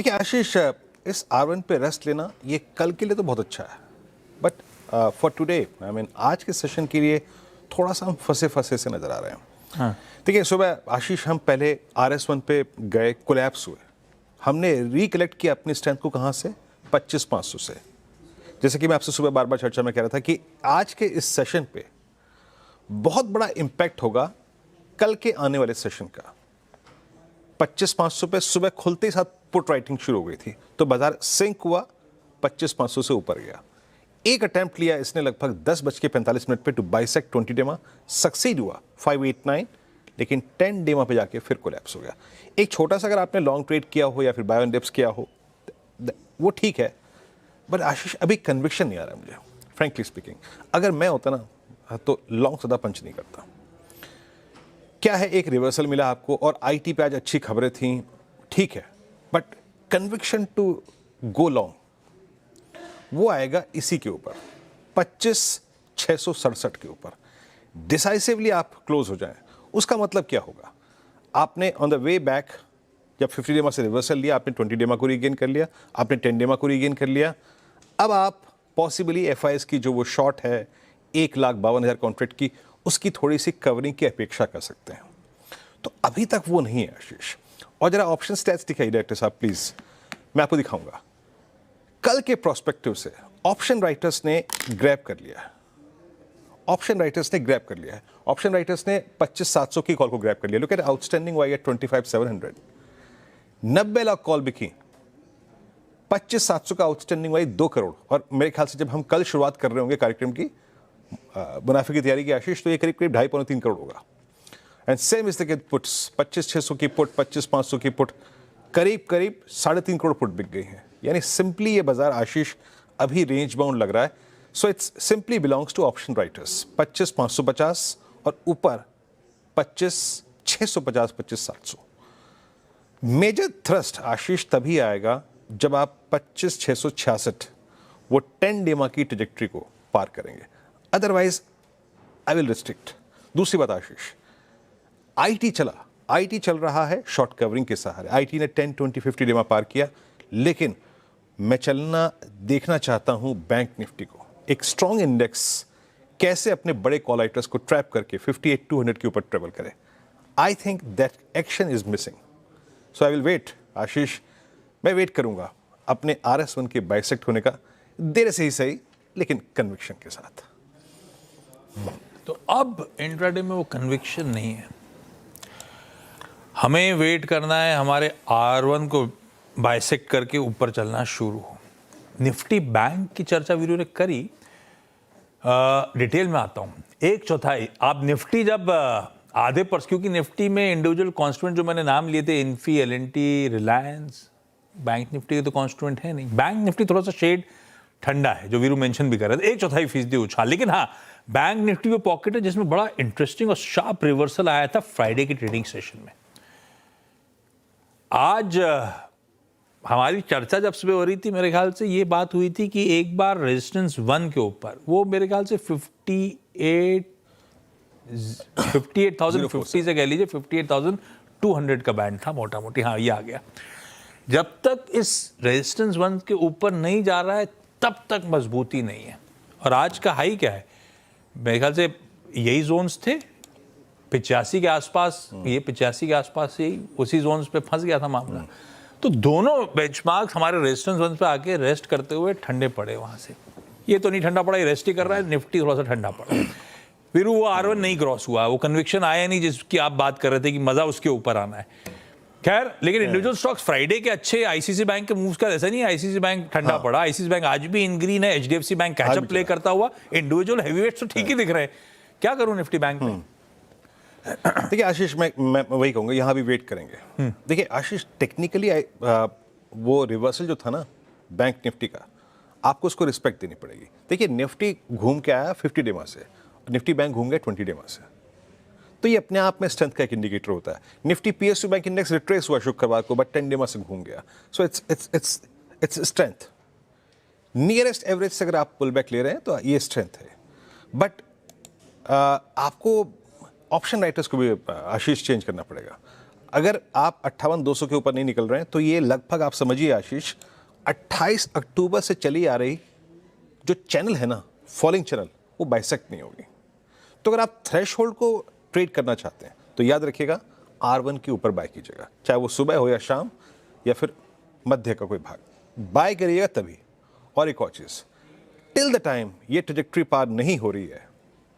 देखिए आशीष, इस R1 पे रेस्ट लेना ये कल के लिए तो बहुत अच्छा है, but for today I mean आज के सेशन के लिए थोड़ा सा हम फंसे फंसे से नजर आ रहे हैं। हाँ। देखिए सुबह आशीष हम पहले RS1 पे गए, कोलैप्स हुए, हमने रिकलेक्ट किया अपनी स्ट्रेंथ को कहाँ से, 25,500 से। जैसे कि मैं आपसे सुबह बार बार चर्चा में कह रहा था कि आज के इस सेशन पे बहुत बड़ा इम्पैक्ट होगा कल के आने वाले सेशन का। 25,500 पे सुबह खुलते ही साथ पुट राइटिंग शुरू हो गई थी, तो बाजार सिंक हुआ, 25,500 से ऊपर गया। एक अटेम्प्ट लिया इसने लगभग 10:45 पे टू बाइसेक्ट 20 डेमा, सक्सीड हुआ 589, लेकिन 10 डेमा पे जाके फिर कोलैप्स हो गया। एक छोटा सा अगर आपने लॉन्ग ट्रेड किया हो या फिर बाय ऑन डिप्स किया हो वो ठीक है, बट आशीष अभी कन्विक्शन नहीं आ रहा है मुझे, फ्रेंकली स्पीकिंग। अगर मैं होता ना तो लॉन्ग सदा पंच नहीं करता। क्या है, एक रिवर्सल मिला आपको और आईटी पे आज अच्छी खबरें थी, ठीक है, but conviction to go long वो आएगा इसी के ऊपर, 25,667 के ऊपर। डिसाइसिवली आप क्लोज हो जाएं, उसका मतलब क्या होगा, आपने ऑन द वे बैक जब 50 डेमा से रिवर्सल लिया, आपने 20 डेमा को रीगेन कर लिया, आपने 10 डेमा को रीगेन कर लिया। अब आप पॉसिबली एफआईएस की जो वो शॉर्ट है 1,52,000 कॉन्ट्रैक्ट की, उसकी थोड़ी सी कवरिंग की अपेक्षा कर सकते हैं। तो अभी तक वो नहीं है आशीष। और जरा ऑप्शन स्टैट्स दिखाइए डायरेक्टर साहब प्लीज, मैं आपको दिखाऊंगा। कल के प्रोस्पेक्टिव से ऑप्शन राइटर्स ने ग्रैब कर लिया है, ऑप्शन राइटर्स ने ग्रैब कर लिया है। ऑप्शन राइटर्स ने 25,700 की कॉल को ग्रैब कर लिया। Look at outstanding OI at 25,700, 90 lakh call बिकी, 25,700 का आउटस्टैंडिंग वाई 2 करोड़। और मेरे ख्याल से जब हम कल शुरुआत कर रहे होंगे कार्यक्रम की मुनाफे की तैयारी की आशीष, तो ये करीब करीब 2.5-3 करोड़ होगा। And same is the puts, 25,600 की पुट, 25,500 की पुट, करीब करीब 3.5 करोड़ पुट बिक गई हैं। यानी सिंपली ये बाजार आशीष अभी रेंज बाउंड लग रहा है। So it's simply belongs to option writers. 25,550 और ऊपर 25,650, 25,700। मेजर थ्रस्ट आशीष तभी आएगा जब आप 25,666 वो 10 डेमा की ट्रेजेक्ट्री को पार करेंगे, अदरवाइज आई विल रिस्ट्रिक्ट। दूसरी बात आशीष, आईटी चल रहा है शॉर्ट कवरिंग के सहारे। आईटी ने 10, 20, 50 डेमा पार किया, लेकिन मैं देखना चाहता हूं बैंक निफ्टी को। एक स्ट्रॉन्ग इंडेक्स कैसे अपने बड़े कॉल राइटर्स को ट्रैप करके 58,200 के ऊपर ट्रेवल करे। I think that action is missing, so I will wait Ashish. मैं वेट करूंगा अपने RS1 के बाइसेक्ट होने का, देर से ही सही लेकिन कन्विक्शन के साथ। तो अब इंट्राडे में वो कन्विक्शन नहीं है, हमें वेट करना है हमारे R1 को बाइसेक्ट करके ऊपर चलना शुरू हो। निफ्टी बैंक की चर्चा वीडियो ने करी, डिटेल में आता हूँ। 1/4 आप निफ्टी जब आधे पर, क्योंकि निफ्टी में इंडिविजुअल कॉन्स्टिट्यूएंट जो मैंने नाम लिए थे, Infy, LNT, Reliance, bank Nifty के तो कॉन्स्टिट्यूएंट है नहीं। बैंक निफ्टी थोड़ा सा शेड ठंडा है, जो वीरू मेंशन भी कर रहे थे, 1/4% उछाल। लेकिन हाँ, बैंक निफ्टी में पॉकेट है जिसमें बड़ा इंटरेस्टिंग और शार्प रिवर्सल आया था फ्राइडे की ट्रेडिंग सेशन में। आज हमारी चर्चा जब सुबह हो रही थी, मेरे ख्याल से ये बात हुई थी कि एक बार रेजिस्टेंस 1 के ऊपर, वो मेरे ख्याल से 58,050 से कह लीजिए 58,200 का बैंड था मोटा मोटी। हाँ, ये आ गया। जब तक इस रेजिस्टेंस 1 के ऊपर नहीं जा रहा है तब तक मजबूती नहीं है। और आज का हाई क्या है, मेरे ख्याल से यही जोन्स थे 85 के आसपास, ये 85 के आसपास से उसी जोन्स पे फंस गया था मामला। तो दोनों बेंचमार्क्स हमारे रेजिस्टेंस 1 पे आके रेस्ट करते हुए ठंडे पड़े वहां से। ये तो नहीं ठंडा पड़ा, ये रेस्ट ही कर रहा है। निफ्टी थोड़ा सा ठंडा पड़ा, फिर वो R1 नहीं क्रॉस हुआ, वो कन्विक्शन आया नहीं जिसकी आप बात कर रहे थे कि मजा उसके ऊपर आना है। खैर, लेकिन इंडिविजुअल स्टॉक्स फ्राइडे के अच्छे, आईसीसी बैंक के मूव्स का ऐसा नहीं है आईसीसी बैंक ठंडा पड़ा। आईसीसी बैंक आज भी इन ग्रीन है, HDFC बैंक कैचअप प्ले करता हुआ, इंडिविजुअल हैवीवेट्स तो ठीक ही दिख रहे हैं। क्या करूं निफ्टी बैंक में? देखिए आशीष, मैं वही कहूंगा, यहां भी वेट करेंगे। देखिए आशीष, टेक्निकली वो रिवर्सल जो था ना बैंक निफ्टी का, आपको उसको रिस्पेक्ट देनी पड़ेगी। देखिए निफ्टी घूम के आया 50 डेमा से, निफ्टी बैंक घूम गया 20 डेमा से, तो ये अपने आप में स्ट्रेंथ का एक इंडिकेटर होता है। Nifty PSU bank index retrace हुआ शुक्रवार को, बट 10 डेमा से घूम गया, so its strength. Nearest average से अगर आप पुल बैक ले रहे हैं तो ये स्ट्रेंथ है। बट आपको ऑप्शन राइटर्स को भी आशीष चेंज करना पड़ेगा। अगर आप 58,200 के ऊपर नहीं निकल रहे हैं तो ये लगभग आप समझिए आशीष 28 अक्टूबर से चली आ रही जो चैनल है ना, फॉलिंग चैनल, वो बाइसेक्ट नहीं होगी। तो अगर आप थ्रेशहोल्ड को ट्रेड करना चाहते हैं तो याद रखिएगा R1 के ऊपर बाय कीजिएगा, चाहे वो सुबह हो या शाम या फिर मध्य का कोई भाग, बाय करिएगा तभी। और एक और चीज़, टिल द टाइम ये ट्रेजेक्ट्री पार नहीं हो रही है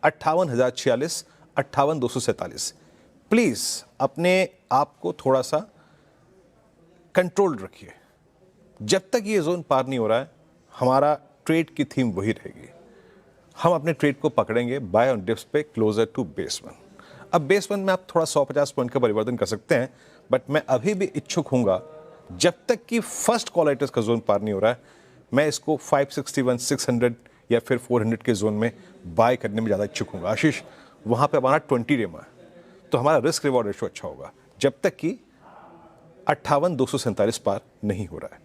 58,046, 58,247, प्लीज़ अपने आप को थोड़ा सा कंट्रोल रखिए। जब तक ये जोन पार नहीं हो रहा है हमारा ट्रेड की थीम वही रहेगी, हम अपने ट्रेड को पकड़ेंगे बाय ऑन डिप्स पे क्लोजर टू बेस 1। अब बेस 1 में आप थोड़ा 150 पॉइंट का परिवर्तन कर सकते हैं, बट मैं अभी भी इच्छुक हूँगा जब तक कि फर्स्ट कॉल राइटर्स का जोन पार नहीं हो रहा है, मैं इसको 561, 600 या फिर 400 के जोन में बाय करने में ज़्यादा इच्छुक हूँगा। आशीष, वहाँ पे हमारा 20 डेमा है तो हमारा रिस्क रिवॉर्ड रेशो अच्छा होगा जब तक कि 58,247 पार नहीं हो रहा है।